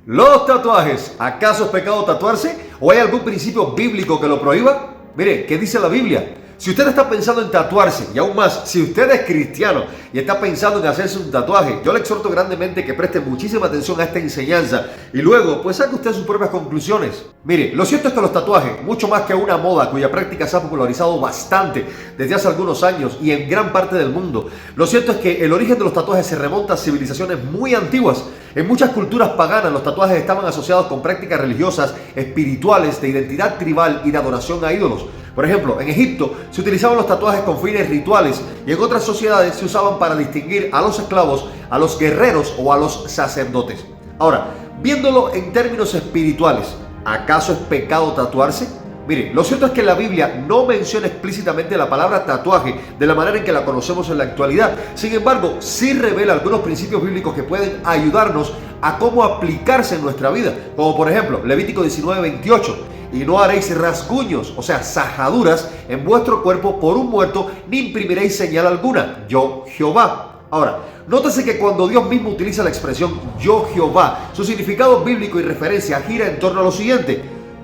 Los tatuajes, ¿acaso es pecado tatuarse? ¿O hay algún principio bíblico que lo prohíba? Mire, ¿qué dice la Biblia? Si usted está pensando en tatuarse, y aún más, si usted es cristiano y está pensando en hacerse un tatuaje, yo le exhorto grandemente que preste muchísima atención a esta enseñanza y luego, pues saque usted sus propias conclusiones. Mire, lo cierto es que los tatuajes, mucho más que una moda cuya práctica se ha popularizado bastante desde hace algunos años y en gran parte del mundo, lo cierto es que el origen de los tatuajes se remonta a civilizaciones muy antiguas. En muchas culturas paganas los tatuajes estaban asociados con prácticas religiosas, espirituales, de identidad tribal y de adoración a ídolos. Por ejemplo, en Egipto se utilizaban los tatuajes con fines rituales y en otras sociedades se usaban para distinguir a los esclavos, a los guerreros o a los sacerdotes. Ahora, viéndolo en términos espirituales, ¿acaso es pecado tatuarse? Mire, lo cierto es que la Biblia no menciona explícitamente la palabra tatuaje de la manera en que la conocemos en la actualidad. Sin embargo, sí revela algunos principios bíblicos que pueden ayudarnos a cómo aplicarse en nuestra vida. Como por ejemplo, Levítico 19:28. Y no haréis rasguños, o sea, sajaduras en vuestro cuerpo por un muerto, ni imprimiréis señal alguna. Yo, Jehová. Ahora, nótese que cuando Dios mismo utiliza la expresión yo, Jehová, su significado bíblico y referencia gira en torno a lo siguiente.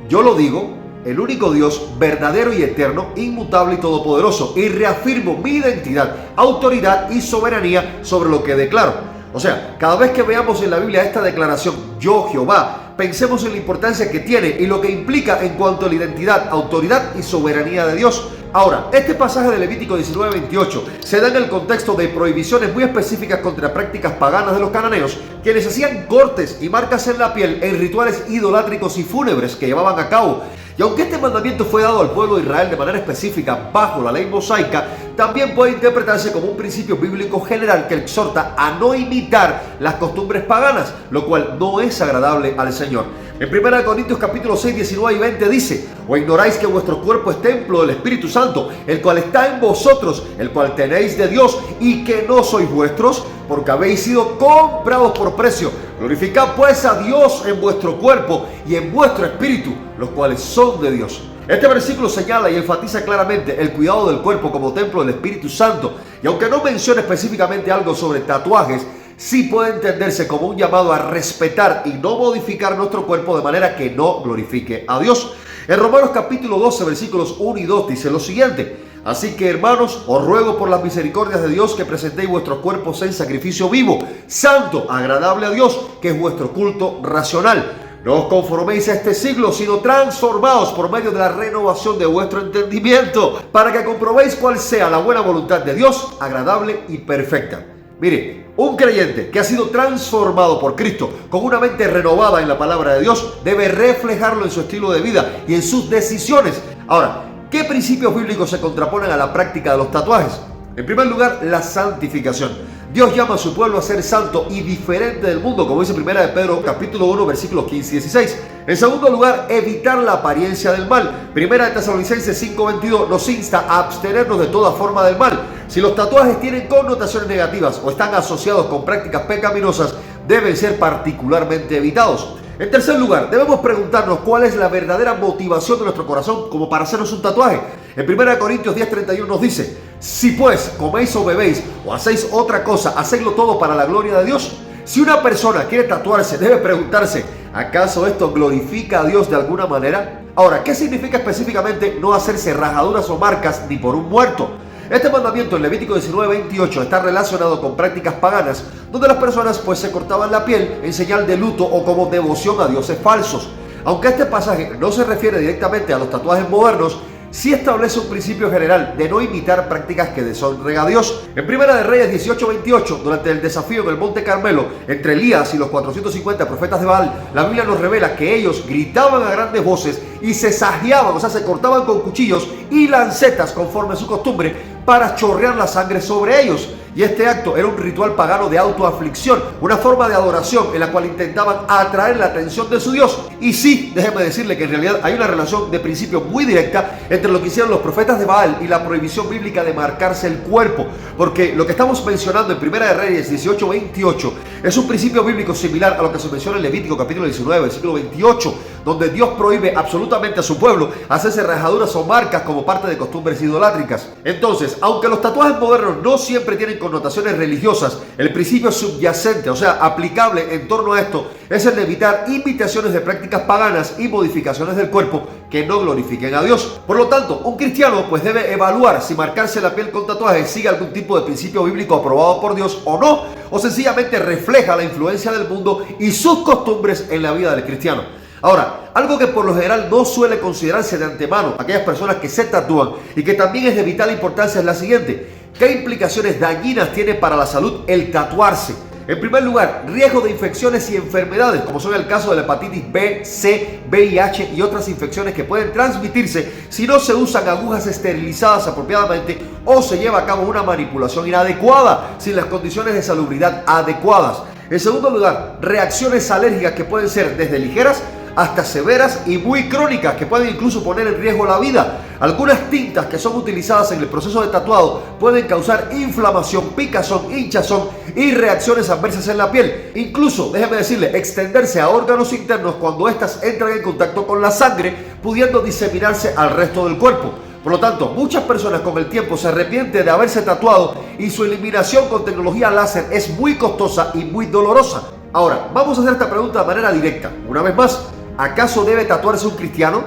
Yo lo digo, el único Dios, verdadero y eterno, inmutable y todopoderoso, y reafirmo mi identidad, autoridad y soberanía sobre lo que declaro. O sea, cada vez que veamos en la Biblia esta declaración, yo Jehová, pensemos en la importancia que tiene y lo que implica en cuanto a la identidad, autoridad y soberanía de Dios. Ahora, este pasaje de Levítico 19:28 se da en el contexto de prohibiciones muy específicas contra prácticas paganas de los cananeos, quienes hacían cortes y marcas en la piel en rituales idolátricos y fúnebres que llevaban a cabo. Y aunque este mandamiento fue dado al pueblo de Israel de manera específica bajo la ley mosaica, también puede interpretarse como un principio bíblico general que exhorta a no imitar las costumbres paganas, lo cual no es agradable al Señor. En 1 Corintios capítulo 6, 19 y 20 dice: ¿O ignoráis que vuestro cuerpo es templo del Espíritu Santo, el cual está en vosotros, el cual tenéis de Dios, y que no sois vuestros? Porque habéis sido comprados por precio. Glorificad pues a Dios en vuestro cuerpo y en vuestro espíritu, los cuales son de Dios. Este versículo señala y enfatiza claramente el cuidado del cuerpo como templo del Espíritu Santo, y aunque no menciona específicamente algo sobre tatuajes, sí puede entenderse como un llamado a respetar y no modificar nuestro cuerpo de manera que no glorifique a Dios. En Romanos capítulo 12, versículos 1 y 2 dice lo siguiente: Así que, hermanos, os ruego por las misericordias de Dios que presentéis vuestros cuerpos en sacrificio vivo, santo, agradable a Dios, que es vuestro culto racional. No os conforméis a este siglo, sino transformaos por medio de la renovación de vuestro entendimiento, para que comprobéis cuál sea la buena voluntad de Dios, agradable y perfecta. Mire, un creyente que ha sido transformado por Cristo con una mente renovada en la palabra de Dios debe reflejarlo en su estilo de vida y en sus decisiones. Ahora, ¿qué principios bíblicos se contraponen a la práctica de los tatuajes? En primer lugar, la santificación. Dios llama a su pueblo a ser santo y diferente del mundo, como dice 1 de Pedro capítulo 1, versículos 15 y 16. En segundo lugar, evitar la apariencia del mal. 1 de Tesalonicenses 5:22 nos insta a abstenernos de toda forma del mal. Si los tatuajes tienen connotaciones negativas o están asociados con prácticas pecaminosas, deben ser particularmente evitados. En tercer lugar, debemos preguntarnos cuál es la verdadera motivación de nuestro corazón como para hacernos un tatuaje. En 1 Corintios 10:31 nos dice: Si pues coméis o bebéis o hacéis otra cosa, hacedlo todo para la gloria de Dios. Si una persona quiere tatuarse, debe preguntarse: ¿acaso esto glorifica a Dios de alguna manera? Ahora, ¿qué significa específicamente no hacerse rajaduras o marcas ni por un muerto? Este mandamiento en Levítico 19:28 está relacionado con prácticas paganas, donde las personas pues se cortaban la piel en señal de luto o como devoción a dioses falsos. Aunque este pasaje no se refiere directamente a los tatuajes modernos, sí establece un principio general de no imitar prácticas que deshonren a Dios. En Primera de Reyes 18:28, durante el desafío en el Monte Carmelo entre Elías y los 450 profetas de Baal, la Biblia nos revela que ellos gritaban a grandes voces y se sajeaban, o sea, se cortaban con cuchillos y lancetas conforme a su costumbre para chorrear la sangre sobre ellos. Y este acto era un ritual pagano de autoaflicción, una forma de adoración en la cual intentaban atraer la atención de su Dios. Y sí, déjeme decirle que en realidad hay una relación de principio muy directa entre lo que hicieron los profetas de Baal y la prohibición bíblica de marcarse el cuerpo. Porque lo que estamos mencionando en Primera de Reyes 18:28 Es un principio bíblico similar a lo que se menciona en Levítico capítulo 19, versículo 28, donde Dios prohíbe absolutamente a su pueblo hacerse rajaduras o marcas como parte de costumbres idolátricas. Entonces, aunque los tatuajes modernos no siempre tienen connotaciones religiosas, el principio subyacente, o sea, aplicable en torno a esto, es el de evitar imitaciones de prácticas paganas y modificaciones del cuerpo que no glorifiquen a Dios. Por lo tanto, un cristiano pues debe evaluar si marcarse la piel con tatuajes sigue algún tipo de principio bíblico aprobado por Dios o no, o sencillamente refleja la influencia del mundo y sus costumbres en la vida del cristiano. Ahora, algo que por lo general no suele considerarse de antemano aquellas personas que se tatúan y que también es de vital importancia es la siguiente: ¿qué implicaciones dañinas tiene para la salud el tatuarse? En primer lugar, riesgo de infecciones y enfermedades, como son el caso de la hepatitis B, C, VIH y otras infecciones que pueden transmitirse si no se usan agujas esterilizadas apropiadamente o se lleva a cabo una manipulación inadecuada sin las condiciones de salubridad adecuadas. En segundo lugar, reacciones alérgicas que pueden ser desde ligeras hasta severas y muy crónicas, que pueden incluso poner en riesgo la vida. Algunas tintas que son utilizadas en el proceso de tatuado pueden causar inflamación, picazón, hinchazón y reacciones adversas en la piel. Incluso, déjeme decirle, extenderse a órganos internos cuando éstas entran en contacto con la sangre, pudiendo diseminarse al resto del cuerpo. Por lo tanto, muchas personas con el tiempo se arrepienten de haberse tatuado y su eliminación con tecnología láser es muy costosa y muy dolorosa. Ahora, vamos a hacer esta pregunta de manera directa. Una vez más, ¿acaso debe tatuarse un cristiano?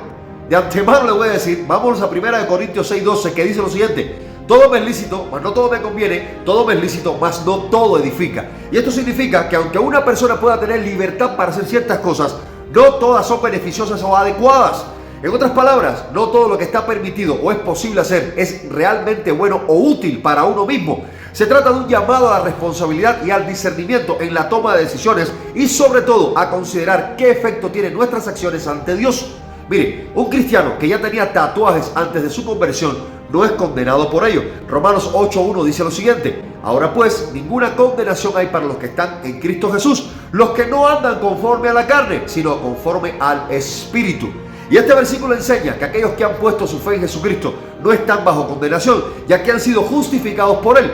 De antemano le voy a decir, vámonos a 1 Corintios 6:12, que dice lo siguiente: todo me es lícito, mas no todo me conviene, todo me es lícito, mas no todo edifica. Y esto significa que aunque una persona pueda tener libertad para hacer ciertas cosas, no todas son beneficiosas o adecuadas. En otras palabras, no todo lo que está permitido o es posible hacer es realmente bueno o útil para uno mismo. Se trata de un llamado a la responsabilidad y al discernimiento en la toma de decisiones y sobre todo a considerar qué efecto tienen nuestras acciones ante Dios. Mire, un cristiano que ya tenía tatuajes antes de su conversión no es condenado por ello. Romanos 8:1 dice lo siguiente: ahora pues, ninguna condenación hay para los que están en Cristo Jesús, los que no andan conforme a la carne, sino conforme al Espíritu. Y este versículo enseña que aquellos que han puesto su fe en Jesucristo no están bajo condenación, ya que han sido justificados por Él.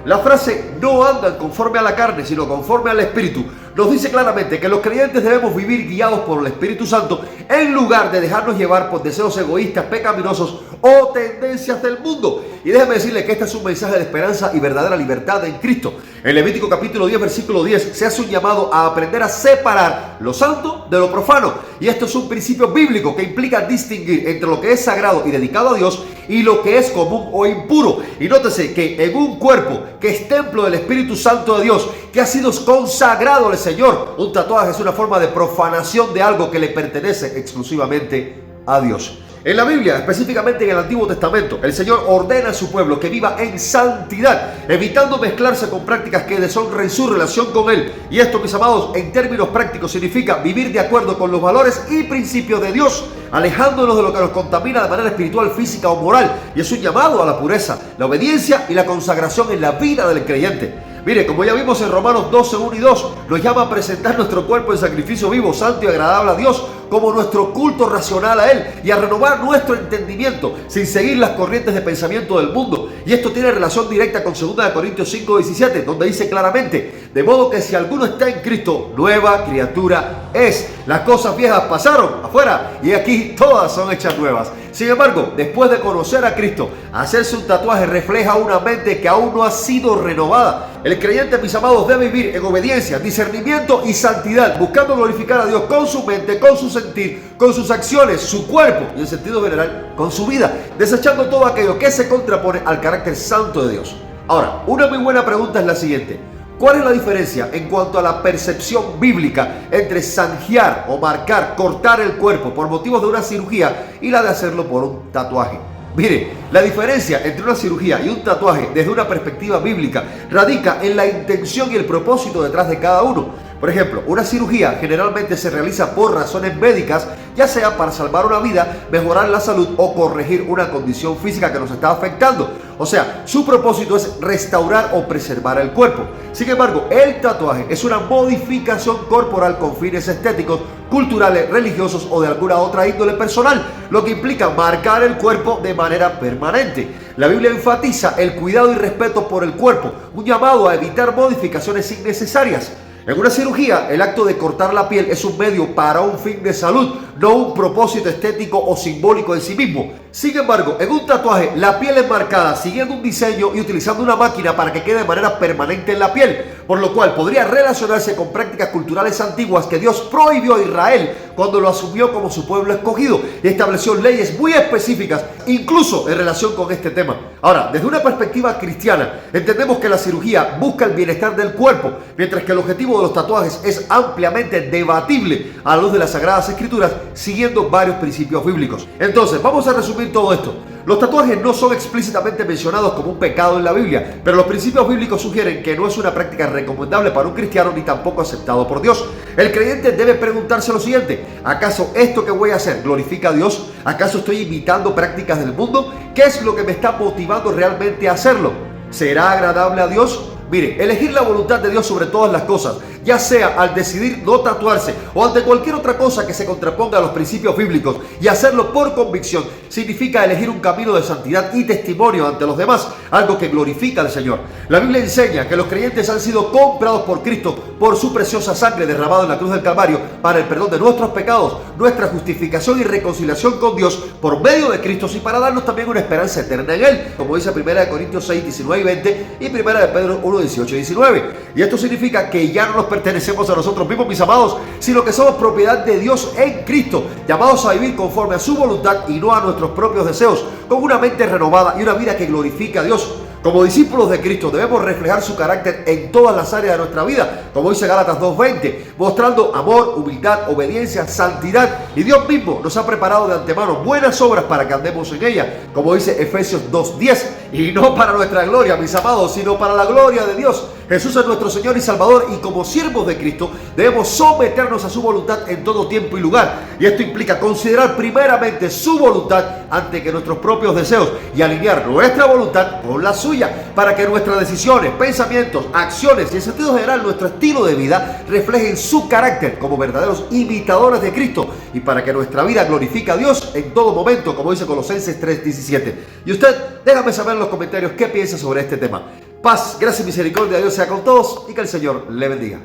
La frase "no andan conforme a la carne, sino conforme al Espíritu" nos dice claramente que los creyentes debemos vivir guiados por el Espíritu Santo en lugar de dejarnos llevar por deseos egoístas, pecaminosos o tendencias del mundo. Y déjeme decirle que este es un mensaje de esperanza y verdadera libertad en Cristo. En Levítico capítulo 10, versículo 10, se hace un llamado a aprender a separar lo santo de lo profano. Y esto es un principio bíblico que implica distinguir entre lo que es sagrado y dedicado a Dios y lo que es común o impuro. Y nótese que en un cuerpo que es templo del Espíritu Santo de Dios, que ha sido consagrado al Señor, un tatuaje es una forma de profanación de algo que le pertenece exclusivamente a Dios. En la Biblia, específicamente en el Antiguo Testamento, el Señor ordena a su pueblo que viva en santidad, evitando mezclarse con prácticas que deshonren su relación con Él. Y esto, mis amados, en términos prácticos significa vivir de acuerdo con los valores y principios de Dios, alejándonos de lo que nos contamina de manera espiritual, física o moral. Y es un llamado a la pureza, la obediencia y la consagración en la vida del creyente. Mire, como ya vimos en Romanos 12:1 y 2, nos llama a presentar nuestro cuerpo en sacrificio vivo, santo y agradable a Dios, como nuestro culto racional a Él, y a renovar nuestro entendimiento sin seguir las corrientes de pensamiento del mundo. Y esto tiene relación directa con 2 Corintios 5:17, donde dice claramente: de modo que si alguno está en Cristo, nueva criatura es. Las cosas viejas pasaron afuera y aquí todas son hechas nuevas. Sin embargo, después de conocer a Cristo, hacerse un tatuaje refleja una mente que aún no ha sido renovada. El creyente, mis amados, debe vivir en obediencia, discernimiento y santidad, buscando glorificar a Dios con su mente, con su sentir, con sus acciones, su cuerpo y en sentido general con su vida, desechando todo aquello que se contrapone al carácter santo de Dios. Ahora, una muy buena pregunta es la siguiente: ¿cuál es la diferencia en cuanto a la percepción bíblica entre zanjear o marcar, cortar el cuerpo por motivos de una cirugía y la de hacerlo por un tatuaje? Mire, la diferencia entre una cirugía y un tatuaje desde una perspectiva bíblica radica en la intención y el propósito detrás de cada uno. Por ejemplo, una cirugía generalmente se realiza por razones médicas, ya sea para salvar una vida, mejorar la salud o corregir una condición física que nos está afectando. O sea, su propósito es restaurar o preservar el cuerpo. Sin embargo, el tatuaje es una modificación corporal con fines estéticos, culturales, religiosos o de alguna otra índole personal, lo que implica marcar el cuerpo de manera permanente. La Biblia enfatiza el cuidado y respeto por el cuerpo, un llamado a evitar modificaciones innecesarias. En una cirugía, el acto de cortar la piel es un medio para un fin de salud, no un propósito estético o simbólico en sí mismo. Sin embargo, en un tatuaje, la piel es marcada siguiendo un diseño y utilizando una máquina para que quede de manera permanente en la piel, por lo cual podría relacionarse con prácticas culturales antiguas que Dios prohibió a Israel cuando lo asumió como su pueblo escogido y estableció leyes muy específicas, incluso en relación con este tema. Ahora, desde una perspectiva cristiana, entendemos que la cirugía busca el bienestar del cuerpo, mientras que el objetivo de los tatuajes es ampliamente debatible a la luz de las Sagradas Escrituras, siguiendo varios principios bíblicos. Entonces, vamos a resumir todo esto. Los tatuajes no son explícitamente mencionados como un pecado en la Biblia, pero los principios bíblicos sugieren que no es una práctica recomendable para un cristiano ni tampoco aceptado por Dios. El creyente debe preguntarse lo siguiente: ¿acaso esto que voy a hacer glorifica a Dios? ¿Acaso estoy imitando prácticas del mundo? ¿Qué es lo que me está motivando realmente a hacerlo? ¿Será agradable a Dios? Mire, elegir la voluntad de Dios sobre todas las cosas, ya sea al decidir no tatuarse o ante cualquier otra cosa que se contraponga a los principios bíblicos y hacerlo por convicción, significa elegir un camino de santidad y testimonio ante los demás, algo que glorifica al Señor. La Biblia enseña que los creyentes han sido comprados por Cristo por su preciosa sangre derramada en la cruz del Calvario para el perdón de nuestros pecados, nuestra justificación y reconciliación con Dios por medio de Cristo, y para darnos también una esperanza eterna en Él, como dice 1 Corintios 6, 19 y 20 y 1 Pedro 1, 18 y 19. Y esto significa que ya no nos pertenecemos a nosotros mismos, mis amados, sino que somos propiedad de Dios en Cristo, llamados a vivir conforme a su voluntad y no a nuestros propios deseos, con una mente renovada y una vida que glorifica a Dios. Como discípulos de Cristo debemos reflejar su carácter en todas las áreas de nuestra vida, como dice Gálatas 2:20, mostrando amor, humildad, obediencia, santidad, y Dios mismo nos ha preparado de antemano buenas obras para que andemos en ellas, como dice Efesios 2:10, y no para nuestra gloria, mis amados, sino para la gloria de Dios. Jesús es nuestro Señor y Salvador, y como siervos de Cristo debemos someternos a su voluntad en todo tiempo y lugar, y esto implica considerar primeramente su voluntad antes que nuestros propios deseos y alinear nuestra voluntad con la suya, para que nuestras decisiones, pensamientos, acciones y en sentido general nuestro estilo de vida reflejen su carácter como verdaderos imitadores de Cristo, y para que nuestra vida glorifique a Dios en todo momento, como dice Colosenses 3:17. Y usted, déjame saber en los comentarios qué piensa sobre este tema. Paz, gracia y misericordia de Dios sea con todos, y que el Señor le bendiga.